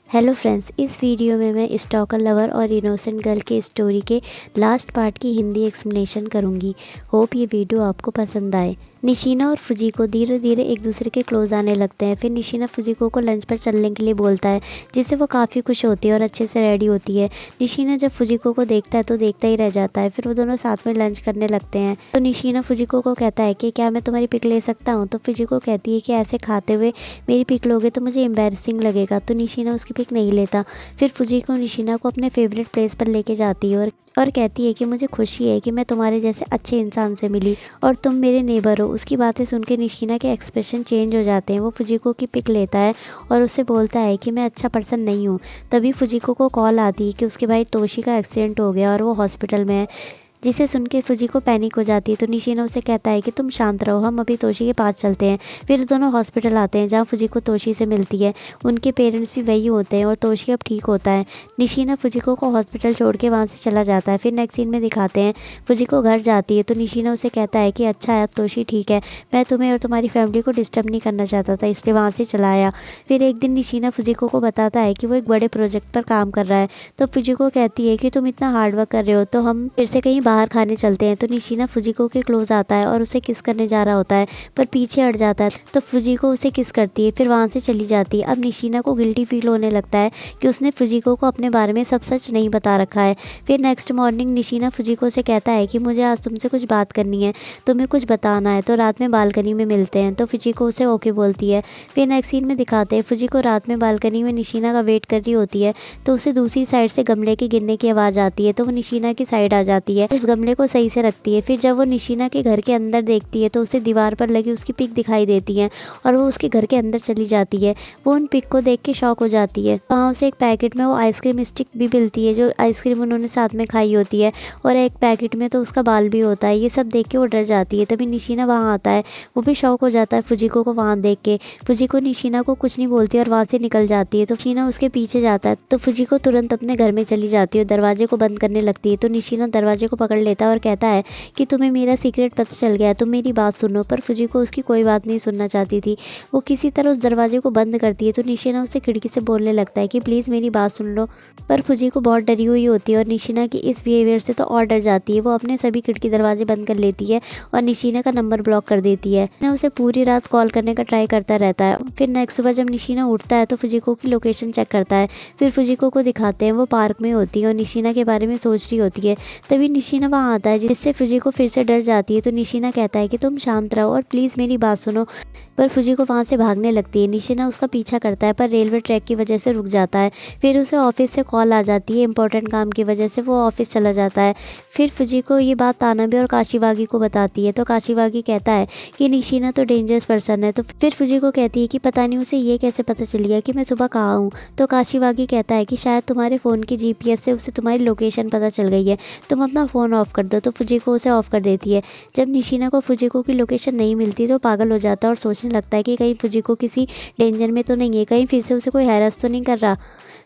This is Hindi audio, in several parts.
हेलो फ्रेंड्स, इस वीडियो में मैं स्टॉकर लवर और इनोसेंट गर्ल के स्टोरी के लास्ट पार्ट की हिंदी एक्सप्लेनेशन करूंगी। होप ये वीडियो आपको पसंद आए। निशिना और फुजिको धीरे धीरे एक दूसरे के क्लोज आने लगते हैं। फिर निशिना फुजिको को लंच पर चलने के लिए बोलता है, जिससे वो काफ़ी खुश होती है और अच्छे से रेडी होती है। निशिना जब फुजिको को देखता है तो देखता ही रह जाता है। फिर वो दोनों साथ में लंच करने लगते हैं। तो निशिना फुजिको को कहता है कि क्या मैं तुम्हारी पिक ले सकता हूँ। तो फुजिको कहती है कि ऐसे खाते हुए मेरी पिक लोगे तो मुझे एम्बैरेसिंग लगेगा। तो निशिना उसकी पिक नहीं लेता। फिर फुजिको निशिना को अपने फेवरेट प्लेस पर लेके जाती है और कहती है कि मुझे खुशी है कि मैं तुम्हारे जैसे अच्छे इंसान से मिली और तुम मेरे नेबर हो। उसकी बातें सुन के निशिना के एक्सप्रेशन चेंज हो जाते हैं। वो फुजिको की पिक लेता है और उससे बोलता है कि मैं अच्छा पर्सन नहीं हूँ। तभी फुजिको को कॉल आती है कि उसके भाई तोशी का एक्सीडेंट हो गया और वो हॉस्पिटल में है, जिसे सुन के फुजिको पैनिक हो जाती है। तो निशिना उसे कहता है कि तुम शांत रहो, हम अभी तोशी के पास चलते हैं। फिर दोनों हॉस्पिटल आते हैं, जहाँ फुजिको तोशी से मिलती है। उनके पेरेंट्स भी वही होते हैं और तोशी अब ठीक होता है। निशिना फुजिको को हॉस्पिटल छोड़ के वहाँ से चला जाता है। फिर नेक्स्ट सीन में दिखाते हैं फुजिको घर जाती है। तो निशिना उसे कहता है कि अच्छा है, अब तोशी ठीक है, मैं तुम्हें और तुम्हारी फैमिली को डिस्टर्ब नहीं करना चाहता था, इसलिए वहाँ से चला आया। फिर एक दिन निशिना फुजिको को बताता है कि वो एक बड़े प्रोजेक्ट पर काम कर रहा है। तो फुजिको कहती है कि तुम इतना हार्डवर्क कर रहे हो तो हम फिर से कहीं बाहर खाने चलते हैं। तो निशिना फुजिको के क्लोज आता है और उसे किस करने जा रहा होता है, पर पीछे हट जाता है। तो फुजिको उसे किस करती है, फिर वहाँ से चली जाती है। अब निशिना को गिल्टी फील होने लगता है कि उसने फुजिको को अपने बारे में सब सच नहीं बता रखा है। फिर नेक्स्ट मॉर्निंग निशिना फुजिको से कहता है कि मुझे आज तुमसे कुछ बात करनी है, तुम्हें कुछ बताना है। तो रात में बालकनी में मिलते हैं। तो फुजिको उसे ओके बोलती है। फिर नेक्स्ट सीन में दिखाते हैं फुजिको रात में बालकनी में निशिना का वेट कर रही होती है। तो उसे दूसरी साइड से गमले के गिरने की आवाज़ आती है। तो वो निशिना की साइड आ जाती है, उस गमले को सही से रखती है। फिर जब वो निशिना के घर के अंदर देखती है तो उसे दीवार पर लगी उसकी पिक दिखाई देती है और वो उसके घर के अंदर चली जाती है। वो उन पिक को देख के शॉक हो जाती है। वहाँ उसे एक पैकेट में वो आइसक्रीम स्टिक भी मिलती है, जो आइसक्रीम उन्होंने साथ में खाई होती है, और एक पैकेट में तो उसका बाल भी होता है। ये सब देख के वो डर जाती है। तभी निशिना वहाँ आता है, वो भी शॉक हो जाता है फुजिको को वहाँ देख के। फुजिको निशिना को कुछ नहीं बोलती और वहाँ से निकल जाती है। तो निशिना उसके पीछे जाता है। तो फुजिको तुरंत अपने घर में चली जाती है और दरवाजे को बंद करने लगती है। तो निशिना दरवाजे को पकड़ लेता है और कहता है कि तुम्हें मेरा सीक्रेट पता चल गया है, तुम मेरी बात सुनो। पर फुजिको उसकी कोई बात नहीं सुनना चाहती थी। वो किसी तरह उस दरवाजे को बंद करती है। तो निशिना उसे खिड़की से बोलने लगता है कि प्लीज़ मेरी बात सुन लो। पर फुजिको बहुत डरी हुई होती है और निशिना की इस बिहेवियर से तो और डर जाती है। वो अपने सभी खिड़की दरवाजे बंद कर लेती है और निशिना का नंबर ब्लॉक कर देती है। निशिना उसे पूरी रात कॉल करने का ट्राई करता रहता है। फिर नेक्स्ट सुबह जब निशिना उठता है तो फुजिको की लोकेशन चेक करता है। फिर फुजिको को दिखाते हैं वो पार्क में होती है और निशिना के बारे में सोच रही होती है। तभी निशिना वहाँ आता है, जिससे फुजिको फिर से डर जाती है। तो निशिना कहता है कि तुम शांत रहो और प्लीज़ मेरी बात सुनो। पर फुजिको वहाँ से भागने लगती है। निशिना उसका पीछा करता है पर रेलवे ट्रैक की वजह से रुक जाता है। फिर उसे ऑफिस से कॉल आ जाती है, इंपॉर्टेंट काम की वजह से वो ऑफिस चला जाता है। फिर फुजिको ये बात तानाबे और काशिवागी को बताती है। तो काशिवागी कहता है कि निशिना तो डेंजरस पर्सन है। तो फिर फुजिको कहती है कि पता नहीं उसे ये कैसे पता चल गया कि मैं सुबह कहाँ हूँ। तो काशिवागी कहता है कि शायद तुम्हारे फ़ोन की GPS से उसे तुम्हारी लोकेशन पता चल गई है, तुम अपना फ़ोन ऑफ कर दो। तो फुजिको उसे ऑफ कर देती है। जब निशिना को फुजिको की लोकेशन नहीं मिलती तो पागल हो जाता है और सोचने लगता है कि कहीं फुजिको किसी डेंजर में तो नहीं है, कहीं फिर से उसे कोई हैरेस तो नहीं कर रहा।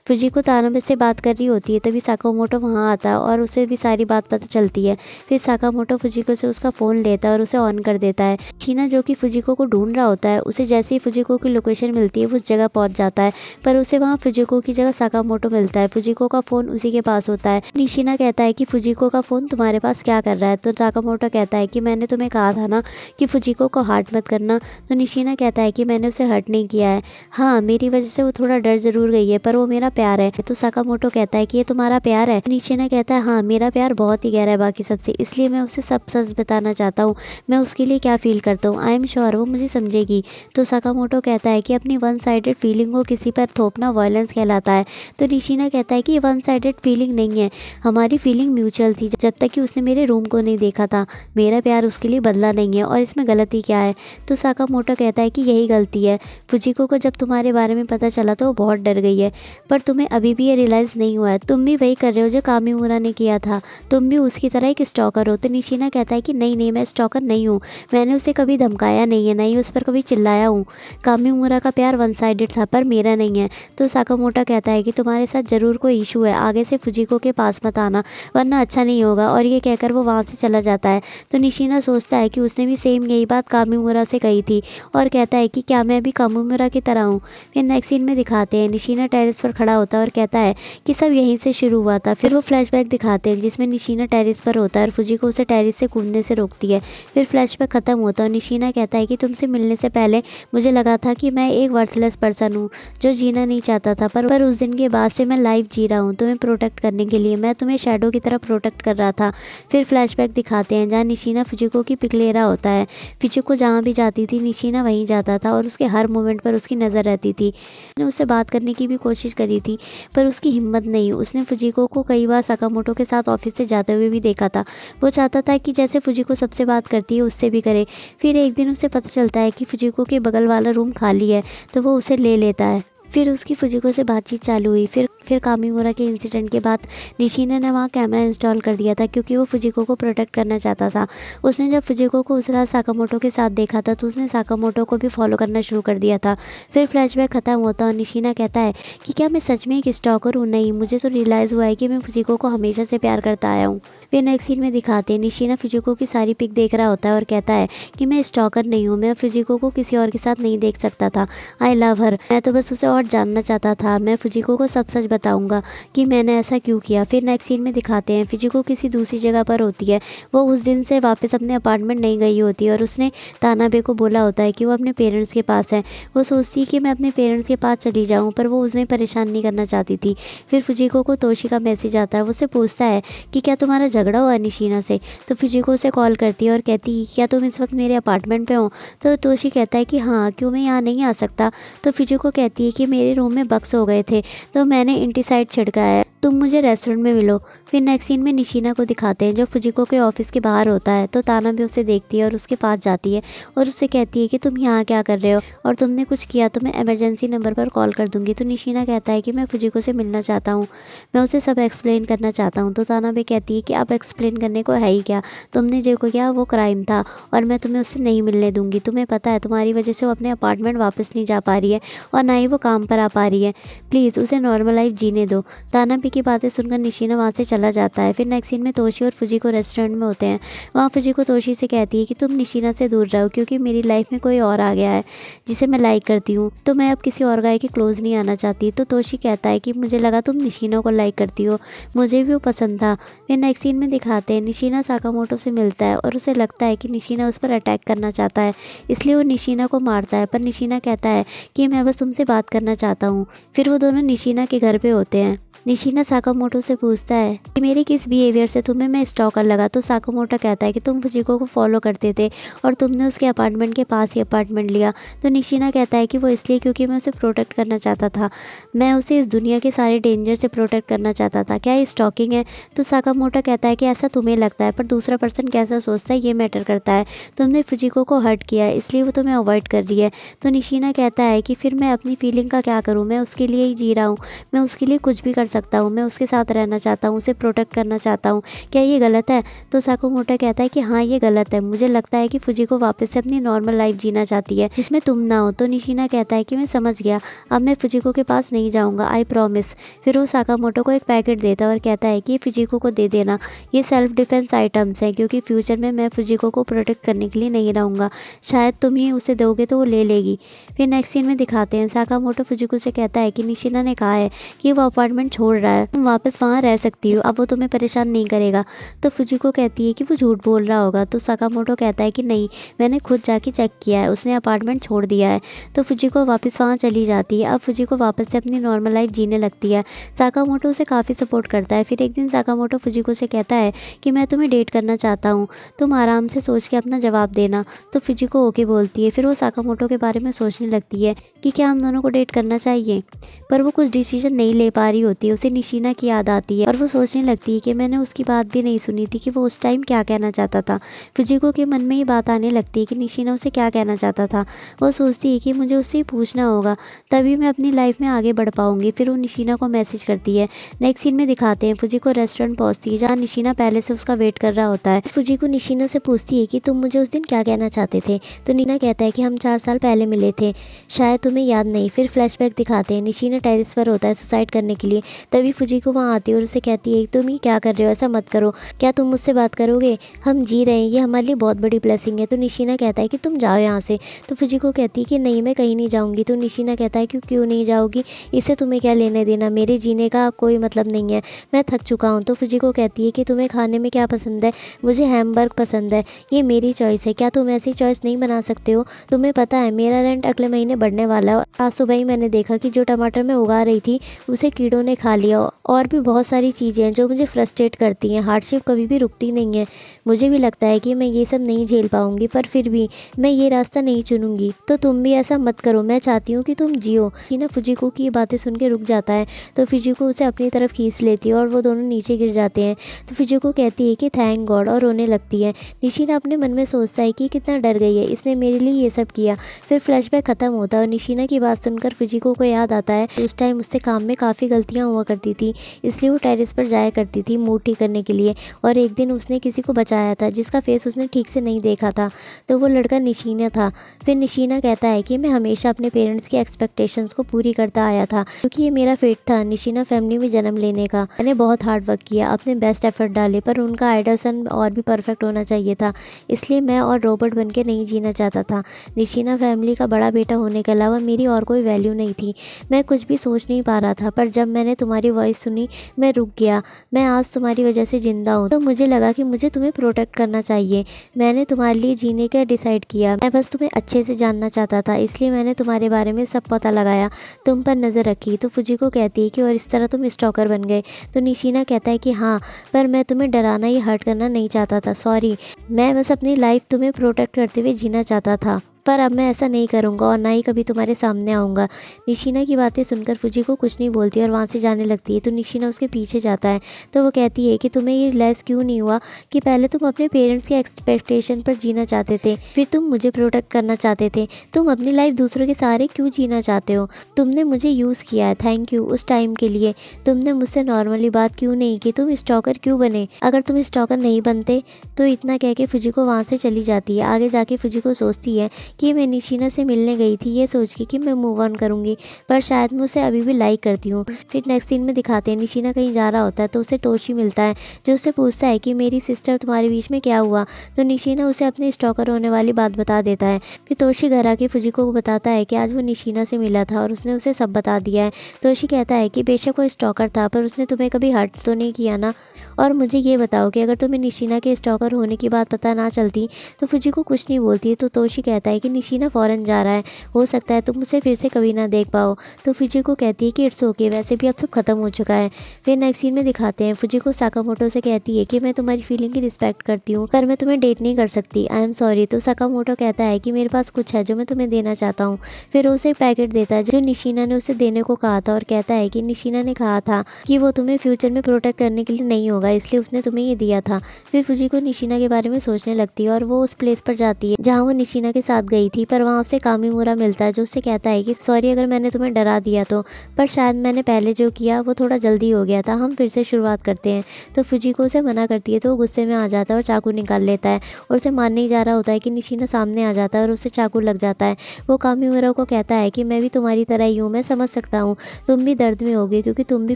फुजिको तानाबे से बात कर रही होती है। तभी साकामोटो वहाँ आता है और उसे भी सारी बात पता चलती है। फिर साकामोटो फुजिको से उसका फ़ोन लेता है और उसे ऑन कर देता है। शीना जो कि फुजिको को ढूंढ रहा होता है, उसे जैसे ही फुजिको की लोकेशन मिलती है वो उस जगह पहुँच जाता है, पर उसे वहाँ फुजिको की जगह साकामोटो मिलता है। फुजिको का फ़ोन उसी के पास होता है। निशिना कहता है कि फुजिको का फ़ोन तुम्हारे पास क्या कर रहा है। तो साकामोटो कहता है कि मैंने तुम्हें कहा था ना कि फुजिको को हर्ट मत करना। तो निशिना कहता है कि मैंने उसे हर्ट नहीं किया है, हाँ मेरी वजह से वो थोड़ा डर ज़रूर गई है, पर वो मेरा प्यार है। तो साकामोटो कहता है कि ये तुम्हारा प्यार है। निशिना कहता है हाँ मेरा प्यार बहुत ही गहरा है बाकी सबसे, इसलिए मैं उसे सब सच बताना चाहता हूँ, मैं उसके लिए क्या फील करता हूँ। आई एम श्योर वो मुझे समझेगी। तो साकामोटो कहता है कि अपनी वन साइडेड फीलिंग को किसी पर थोपना वायलेंस कहलाता है। तो निशिना कहता है कि ये वन साइडेड फीलिंग नहीं है, हमारी फीलिंग म्यूचुअल थी जब तक कि उसने मेरे रूम को नहीं देखा था। मेरा प्यार उसके लिए बदला नहीं है और इसमें गलती क्या है। तो साकामोटो कहता है कि यही गलती है। फुजिको को जब तुम्हारे बारे में पता चला तो वो बहुत डर गई है, पर तुम्हें अभी भी ये रियलाइज़ नहीं हुआ है, तुम भी वही कर रहे हो जो कामिमुरा ने किया था, तुम भी उसकी तरह एक स्टॉकर हो। तो निशिना कहता है कि नहीं मैं स्टॉकर नहीं हूँ, मैंने उसे कभी धमकाया नहीं है, नहीं उस पर कभी चिल्लाया हूँ। कामिमुरा का प्यार वन साइडेड था पर मेरा नहीं है। तो साकामोटो कहता है कि तुम्हारे साथ ज़रूर कोई इशू है, आगे से फुजिको के पास मत आना वरना अच्छा नहीं होगा। और ये कहकर वो वहाँ से चला जाता है। तो निशिना सोचता है कि उसने भी सेम यही बात कामिमुरा से कही थी और कहता है कि क्या मैं भी कामिमुरा की तरह हूँ। फिर नेक्स्ट सीन में दिखाते हैं निशिना टेरेस पर खड़ा खड़ा होता है और कहता है कि सब यहीं से शुरू हुआ था। फिर वो फ्लैशबैक दिखाते हैं जिसमें निशीना टेरिस पर होता है और फुजिको उसे टेरिस से कूदने से रोकती है। फिर फ्लैशबैक खत्म होता है और निशीना कहता है कि तुमसे मिलने से पहले मुझे लगा था कि मैं एक वर्थलेस पर्सन हूँ जो जीना नहीं चाहता था, पर उस दिन के बाद से मैं लाइफ जी रहा हूँ तुम्हें प्रोटेक्ट करने के लिए। मैं तुम्हें शैडो की तरह प्रोटेक्ट कर रहा था। फिर फ्लैशबैक दिखाते हैं जहाँ निशीना फुजिको की पिक ले रहा होता है। फुजिको जहाँ भी जाती थी निशीना वहीं जाता था और उसके हर मोमेंट पर उसकी नज़र रहती थी। उसने उससे बात करने की भी कोशिश करी थी पर उसकी हिम्मत नहीं। उसने फुजिको को कई बार साकामोटो के साथ ऑफिस से जाते हुए भी देखा था। वो चाहता था कि जैसे फुजिको सबसे बात करती है उससे भी करे। फिर एक दिन उसे पता चलता है कि फुजिको के बगल वाला रूम खाली है तो वो उसे ले लेता है। फिर उसकी फुजिको से बातचीत चालू हुई। फिर कामिमुरा के इंसिडेंट के बाद निशीना ने वहाँ कैमरा इंस्टॉल कर दिया था क्योंकि वो फुजिको को प्रोटेक्ट करना चाहता था। उसने जब फुजिको को उस रात साकामोटो के साथ देखा था तो उसने साकामोटो को भी फॉलो करना शुरू कर दिया था। फिर फ्लैशबैक खत्म होता और निशीना कहता है कि क्या मैं सच में एक स्टॉकर हूँ? नहीं, मुझे तो रियलाइज़ हुआ है कि मैं फुजिको को हमेशा से प्यार करता आया हूँ। फिर नेक्स्ट सीन में दिखाते हैं निशीना फुजिको की सारी पिक देख रहा होता है और कहता है कि मैं स्टॉकर नहीं हूँ, मैं फुजिको को किसी और के साथ नहीं देख सकता था। आई लव हर, मैं तो बस उसे और जानना चाहता था। मैं फुजिको को सब सच बताऊंगा कि मैंने ऐसा क्यों किया। फिर नेक्स्ट सीन में दिखाते हैं फुजिको किसी दूसरी जगह पर होती है। वो उस दिन से वापस अपने अपार्टमेंट नहीं गई होती और उसने तानाबे को बोला होता है कि वो अपने पेरेंट्स के पास है। वो सोचती है कि मैं अपने पेरेंट्स के पास चली जाऊँ पर वो उन्हें परेशान नहीं करना चाहती थी। फिर फुजिको को तोशी का मैसेज आता है। वो उससे पूछता है कि क्या तुम्हारा झगड़ा हुआ निशीना से? तो फुजिको उसे कॉल करती है और कहती है क्या तुम इस वक्त मेरे अपार्टमेंट पे हो? तो तोशी कहता है कि हाँ, क्यों मैं यहाँ नहीं आ सकता? तो फुजिको कहती है कि मेरे रूम में बग्स हो गए थे तो मैंने इंटीसाइड छिड़काया है, तुम मुझे रेस्टोरेंट में मिलो। फिर नेक्स्ट सीन में निशीना को दिखाते हैं जो फुजिको के ऑफिस के बाहर होता है। तो ताना भी उसे देखती है और उसके पास जाती है और उससे कहती है कि तुम यहाँ क्या कर रहे हो और तुमने कुछ किया तो मैं इमरजेंसी नंबर पर कॉल कर दूंगी। तो निशीना कहता है कि मैं फुजिको से मिलना चाहता हूँ, मैं उसे सब एक्सप्लेन करना चाहता हूँ। तो ताना भी कहती है कि अब एक्सप्लेन करने को है ही क्या, तुमने जो किया वो क्राइम था और मैं तुम्हें उससे नहीं मिलने दूंगी। तुम्हें पता है तुम्हारी वजह से वो अपने अपार्टमेंट वापस नहीं जा पा रही है और ना ही वो काम पर आ पा रही है, प्लीज़ उसे नॉर्मल लाइफ जीने दो। तानाबी की बातें सुनकर निशीना वहाँ से चला जाता है। फिर नेक्स्ट सीन में तोशी और फुजिको रेस्टोरेंट में होते हैं। वहाँ फुजिको तोशी से कहती है कि तुम निशीना से दूर रहो क्योंकि मेरी लाइफ में कोई और आ गया है जिसे मैं लाइक करती हूँ, तो मैं अब किसी और गाय के क्लोज नहीं आना चाहती। तो तोशी कहता है कि मुझे लगा तुम निशीना को लाइक करती हो, मुझे भी वो पसंद था। फिर नेक्स्ट सीन में दिखाते हैं निशीना साकामोटो से मिलता है और उसे लगता है कि निशीना उस पर अटैक करना चाहता है, इसलिए वो निशीना को मारता है। पर निशीना कहता है कि मैं बस तुमसे बात करना चाहता हूँ। फिर वो दोनों निशीना के घर पे होते हैं। निशीना साकामोटो से पूछता है कि मेरे किस बिहेवियर से तुम्हें मैं स्टॉकर लगा। तो साकामोटो कहता है कि तुम फुजिको को फॉलो करते थे और तुमने उसके अपार्टमेंट के पास ही अपार्टमेंट लिया। तो निशीना कहता है कि वो इसलिए क्योंकि मैं उसे प्रोटेक्ट करना चाहता था, मैं उसे इस दुनिया के सारे डेंजर से प्रोटेक्ट करना चाहता था। क्या ये स्टॉकिंग है? तो साकामोटो कहता है कि ऐसा तुम्हें लगता है पर दूसरा पर्सन कैसा सोचता है ये मैटर करता है। तुमने फुजिको को हर्ट किया है इसलिए वो तुम्हें अवॉइड कर रही है। तो निशीना कहता है कि फिर मैं अपनी फीलिंग का क्या करूँ, मैं उसके लिए ही जी रहा हूँ, मैं उसके लिए कुछ भी कर सकता हूँ, मैं उसके साथ रहना चाहता हूँ, उसे प्रोटेक्ट करना चाहता हूँ, क्या ये गलत है? तो साकामोटो कहता है कि हाँ ये गलत है, मुझे लगता है कि फुजिको वापस से अपनी नॉर्मल लाइफ जीना चाहती है जिसमें तुम ना हो। तो निशीना कहता है कि मैं समझ गया, अब मैं फुजिको के पास नहीं जाऊँगा, आई प्रॉमिस। फिर वो साकामोटो को एक पैकेट देता है और कहता है कि फुजिको को दे देना, ये सेल्फ डिफेंस आइटम्स हैं क्योंकि फ्यूचर में मैं फुजिको को प्रोटेक्ट करने के लिए नहीं रहूँगा, शायद तुम ये उसे दोगे तो वो ले लेगी। फिर नेक्स्ट सीन में दिखाते हैं साकामोटो फुजिको से कहता है कि निशीना ने कहा है कि वो अपार्टमेंट छोड़ रहा है, तुम वापस वहाँ रह सकती हो, अब वो तुम्हें परेशान नहीं करेगा। तो फुजिको कहती है कि वो झूठ बोल रहा होगा। तो साकामोटो कहता है कि नहीं, मैंने खुद जाके चेक किया है, उसने अपार्टमेंट छोड़ दिया है। तो फुजिको वापस वहाँ चली जाती है। अब फुजिको वापस से अपनी नॉर्मल लाइफ जीने लगती है। साकामोटो उसे काफ़ी सपोर्ट करता है। फिर एक दिन साकामोटो फुजिको से कहता है कि मैं तुम्हें डेट करना चाहता हूँ, तुम आराम से सोच के अपना जवाब देना। तो फुजिको ओके बोलती है। फिर वो साकामोटो के बारे में सोचने लगती है कि क्या हम दोनों को डेट करना चाहिए, पर वो कुछ डिसीजन नहीं ले पा रही होती है। उसे निशीना की याद आती है और वो सोचने लगती है कि मैंने उसकी बात भी नहीं सुनी थी कि वो उस टाइम क्या कहना चाहता था। फुजिको के मन में ये बात आने लगती है कि निशीना उसे क्या कहना चाहता था। वो सोचती है कि मुझे उससे ही पूछना होगा, तभी मैं अपनी लाइफ में आगे बढ़ पाऊंगी। फिर वो निशीना को मैसेज करती है। नेक्स्ट सीन में दिखाते हैं फुजिको रेस्टोरेंट पहुंचती है जहाँ निशीना पहले से उसका वेट कर रहा होता है। फुजिको निशीना से पूछती है कि तुम मुझे उस दिन क्या कहना चाहते थे। तो नीना कहता है कि हम 4 साल पहले मिले थे, शायद तुम्हें याद नहीं। फिर फ्लैशबैक दिखाते हैं निशीना टेरिस पर होता है सुसाइड करने के लिए। तभी फुजीको वहाँ आती है और उसे कहती है तुम ये क्या कर रहे हो, ऐसा मत करो, क्या तुम मुझसे बात करोगे, हम जी रहे हैं, ये हमारे लिए बहुत बड़ी ब्लेसिंग है। तो निशिना कहता है कि तुम जाओ यहाँ से। तो फुजीको कहती है कि नहीं, मैं कहीं नहीं जाऊँगी। तो निशिना कहता है क्यों नहीं जाओगी, इससे तुम्हें क्या लेने देना, मेरे जीने का कोई मतलब नहीं है, मैं थक चुका हूँ। तो फुजीको कहती है कि तुम्हें खाने में क्या पसंद है, मुझे हैमबर्गर पसंद है, ये मेरी चॉइस है, क्या तुम ऐसी चॉइस नहीं बना सकते हो। तुम्हें पता है मेरा रेंट अगले महीने बढ़ने वाला है। आज सुबह ही मैंने देखा कि जो टमाटर मैं उगा रही थी उसे कीड़ों ने खा लिया, और भी बहुत सारी चीज़ें हैं जो मुझे फ्रस्ट्रेट करती हैं। हार्डशिप कभी भी रुकती नहीं है, मुझे भी लगता है कि मैं ये सब नहीं झेल पाऊंगी, पर फिर भी मैं ये रास्ता नहीं चुनूंगी। तो तुम भी ऐसा मत करो, मैं चाहती हूँ कि तुम जियो। ना फुजीको की बातें सुन के रुक जाता है, तो फुजीको उसे अपनी तरफ खींच लेती है और वो दोनों नीचे गिर जाते हैं। तो फुजीको कहती है कि थैंक गॉड, और रोने लगती है। निशिना अपने मन में सोचता है कि कितना डर गई है, इसने मेरे लिए ये सब किया। फिर फ्लैशबैक खत्म होता है और निशिना की बात सुनकर फुजीको को याद आता है उस टाइम उससे काम में काफ़ी गलतियाँ हुआ करती थी, इसलिए वो टेरेस पर जाया करती थी मूड ठीक करने के लिए। और एक दिन उसने किसी को बचाया था जिसका फेस उसने ठीक से नहीं देखा था, तो वो लड़का निशिना था। फिर निशिना कहता है कि मैं हमेशा अपने पेरेंट्स की एक्सपेक्टेशंस को पूरी करता आया था, क्योंकि ये मेरा फेट था निशिना फैमिली में जन्म लेने का। मैंने बहुत हार्ड वर्क किया, अपने बेस्ट एफर्ट डाले, पर उनका आइडल सन और भी परफेक्ट होना चाहिए था, इसलिए मैं और रॉबर्ट बन के नहीं जीना चाहता था। निशिना फैमिली का बड़ा बेटा होने के अलावा मेरी और कोई वैल्यू नहीं थी। मैं कुछ भी सोच नहीं पा रहा था, पर जब मैंने तुम्हारी वॉइस सुनी मैं रुक गया। मैं आज तुम्हारी वजह से जिंदा हूँ, तो मुझे लगा कि मुझे तुम्हें प्रोटेक्ट करना चाहिए। मैंने तुम्हारे लिए जीने का डिसाइड किया, मैं बस तुम्हें अच्छे से जानना चाहता था, इसलिए मैंने तुम्हारे बारे में सब पता लगाया, तुम पर नज़र रखी। तो फुजीको कहती है कि और इस तरह तुम स्टॉकर बन गए। तो निशिना कहता है कि हाँ, पर मैं तुम्हें डराना या हर्ट करना नहीं चाहता था, सॉरी, मैं बस अपनी लाइफ तुम्हें प्रोटेक्ट करते हुए जीना चाहता था, पर अब मैं ऐसा नहीं करूँगा और ना ही कभी तुम्हारे सामने आऊँगा। निशिना की बातें सुनकर फुजीको कुछ नहीं बोलती और वहाँ से जाने लगती है। तो निशिना उसके पीछे जाता है, तो वो कहती है कि तुम्हें ये रियलाइज़ क्यों नहीं हुआ कि पहले तुम अपने पेरेंट्स की एक्सपेक्टेशन पर जीना चाहते थे, फिर तुम मुझे प्रोटेक्ट करना चाहते थे, तुम अपनी लाइफ दूसरों के सहारे क्यों जीना चाहते हो। तुमने मुझे यूज़ किया है, थैंक यू उस टाइम के लिए। तुमने मुझसे नॉर्मली बात क्यों नहीं की, तुम स्टॉकर क्यों बने। अगर तुम स्टॉकर नहीं बनते तो इतना कह के फुजीको वहाँ से चली जाती है। आगे जाके फुजीको सोचती है कि मैं निशिना से मिलने गई थी ये सोच के कि मैं मूव ऑन करूँगी, पर शायद मैं उसे अभी भी लाइक करती हूँ। फिर नेक्स्ट सीन में दिखाते हैं निशिना कहीं जा रहा होता है, तो उसे तोशी मिलता है जो उससे पूछता है कि मेरी सिस्टर तुम्हारे बीच में क्या हुआ। तो निशिना उसे अपने स्टॉकर होने वाली बात बता देता है। फिर तोशी घर आके फुजीको को बताता है कि आज वो निशिना से मिला था और उसने उसे सब बता दिया है। तोशी कहता है कि बेशक वो स्टॉकर था, पर उसने तुम्हें कभी हर्ट तो नहीं किया ना। और मुझे ये बताओ कि अगर तुम्हें निशिना के स्टॉकर होने की बात पता ना चलती तो फुजीको कुछ नहीं बोलती। तो तोशी कहता है कि निशिना फ़ॉरेन जा रहा है, हो सकता है तुम उसे फिर से कभी ना देख पाओ। तो फुजीको कहती है कि इट्स ओके, वैसे भी अब सब खत्म हो चुका है। फिर नेक्स्ट सीन में दिखाते हैं फुजीको साकामोटो से कहती है कि मैं तुम्हारी फीलिंग की रिस्पेक्ट करती हूँ, पर मैं तुम्हें डेट नहीं कर सकती, आई एम सॉरी। तो साकामोटो कहता है कि मेरे पास कुछ है जो मैं तुम्हें देना चाहता हूँ। फिर उसे एक पैकेट देता है जो निशिना ने उसे देने को कहा था और कहता है कि निशिना ने कहा था कि वो तुम्हें फ्यूचर में प्रोटेक्ट करने के लिए नहीं होगा, इसलिए उसने तुम्हें ये दिया था। फिर फुजीको निशिना के बारे में सोचने लगती है और वो उस प्लेस पर जाती है जहाँ वो निशिना के साथ गई थी, पर वहाँ उसे कामीमुरा मिलता है जो उससे कहता है कि सॉरी अगर मैंने तुम्हें डरा दिया तो, पर शायद मैंने पहले जो किया वो थोड़ा जल्दी हो गया था, हम फिर से शुरुआत करते हैं। तो फुजीको उसे मना करती है, तो वो गुस्से में आ जाता है और चाकू निकाल लेता है और उसे मारने ही जा रहा होता है कि निशिना सामने आ जाता है और उसे चाकू लग जाता है। वो कामीमुरा को कहता है कि मैं भी तुम्हारी तरह ही हूँ, मैं समझ सकता हूँ तुम भी दर्द में होगे क्योंकि तुम भी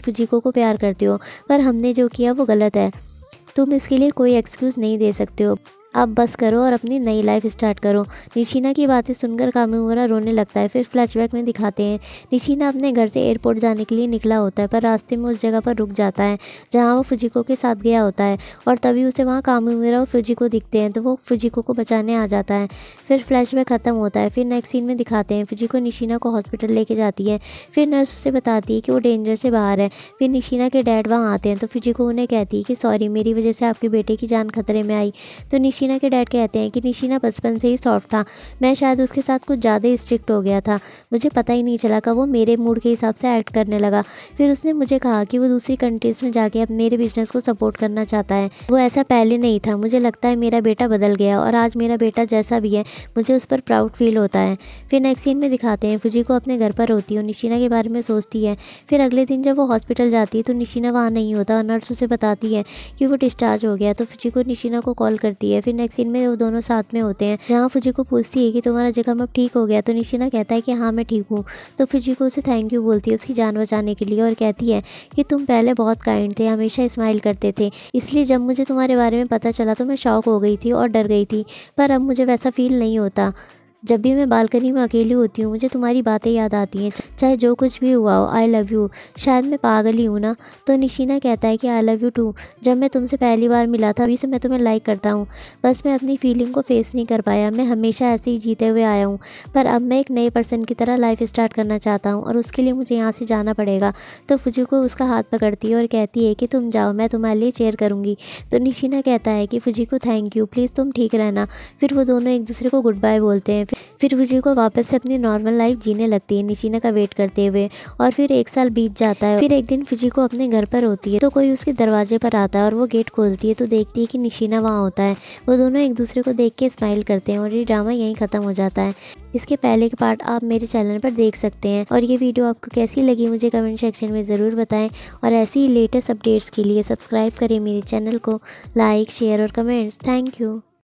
फुजीको को प्यार करते हो, पर हमने जो किया वो गलत है, तुम इसके लिए कोई एक्सक्यूज़ नहीं दे सकते हो, अब बस करो और अपनी नई लाइफ स्टार्ट करो। निशिना की बातें सुनकर कामीमुरा रोने लगता है। फिर फ्लैशबैक में दिखाते हैं निशिना अपने घर से एयरपोर्ट जाने के लिए निकला होता है, पर रास्ते में उस जगह पर रुक जाता है जहां वो फुजीको के साथ गया होता है, और तभी उसे वहां कामीमुरा और फुजीको दिखते हैं, तो वो फुजीको को बचाने आ जाता है। फिर फ्लैशबैक खत्म होता है। फिर नेक्स्ट सीन में दिखाते हैं फुजीको निशिना को हॉस्पिटल लेके जाती है। फिर नर्स उसे बताती है कि वो डेंजर से बाहर है। फिर निशिना के डैड वहाँ आते हैं, तो फुजीको उन्हें कहती है कि सॉरी मेरी वजह से आपके बेटे की जान खतरे में आई। तो निशिना के डैड कहते हैं कि निशिना बचपन से ही सॉफ्ट था, मैं शायद उसके साथ कुछ ज़्यादा ही स्ट्रिक्ट हो गया था, मुझे पता ही नहीं चला कब वो मेरे मूड के हिसाब से एक्ट करने लगा। फिर उसने मुझे कहा कि वो दूसरी कंट्रीज़ में जाके अब मेरे बिजनेस को सपोर्ट करना चाहता है, वो ऐसा पहले नहीं था। मुझे लगता है मेरा बेटा बदल गया और आज मेरा बेटा जैसा भी है मुझे उस पर प्राउड फील होता है। फिर नेक्स्ट सीन में दिखाते हैं फुजीको अपने घर पर होती है और निशिना के बारे में सोचती है। फिर अगले दिन जब वो हॉस्पिटल जाती है तो निशिना वहाँ नहीं होता और नर्स उसे बताती है कि वो डिस्चार्ज हो गया। तो फुजीको निशिना को कॉल करती है। फिर फिर नेक्स्ट सीन में वो दोनों साथ में होते हैं, जहाँ फुजिको पूछती है कि तुम्हारा जख्म अब ठीक हो गया, तो निशिना कहता है कि हाँ मैं ठीक हूँ। तो फुजिको उसे थैंक यू बोलती है उसकी जान बचाने के लिए और कहती है कि तुम पहले बहुत काइंड थे, हमेशा स्माइल करते थे, इसलिए जब मुझे तुम्हारे बारे में पता चला तो मैं शॉक हो गई थी और डर गई थी, पर अब मुझे वैसा फील नहीं होता। जब भी मैं बालकनी में अकेली होती हूँ मुझे तुम्हारी बातें याद आती हैं, चाहे जो कुछ भी हुआ हो। I love you. शायद मैं पागल ही हूँ ना। तो निशिना कहता है कि आई लव यू टू। जब मैं तुमसे पहली बार मिला था अभी से मैं तुम्हें लाइक करता हूँ, बस मैं अपनी फीलिंग को फेस नहीं कर पाया। मैं हमेशा ऐसे ही जीते हुए आया हूँ, पर अब मैं एक नए पर्सन की तरह लाइफ स्टार्ट करना चाहता हूँ और उसके लिए मुझे यहाँ से जाना पड़ेगा। तो फुजिको उसका हाथ पकड़ती है और कहती है कि तुम जाओ, मैं तुम्हारे लिए चेयर करूँगी। तो निशिना कहता है कि फुजिको थैंक यू, प्लीज़ तुम ठीक रहना। फिर वो दोनों एक दूसरे को गुड बाय बोलते हैं। फिर फुजिको वापस से अपनी नॉर्मल लाइफ जीने लगती है निशिना का वेट करते हुए। और फिर एक साल बीत जाता है। फिर एक दिन फुजिको अपने घर पर होती है तो कोई उसके दरवाजे पर आता है और वो गेट खोलती है तो देखती है कि निशिना वहाँ होता है। वो दोनों एक दूसरे को देख के स्माइल करते हैं और ये ड्रामा यहीं ख़त्म हो जाता है। इसके पहले के पार्ट आप मेरे चैनल पर देख सकते हैं। और ये वीडियो आपको कैसी लगी मुझे कमेंट सेक्शन में ज़रूर बताएं। और ऐसी ही लेटेस्ट अपडेट्स के लिए सब्सक्राइब करें मेरे चैनल को, लाइक शेयर और कमेंट्स। Thank you.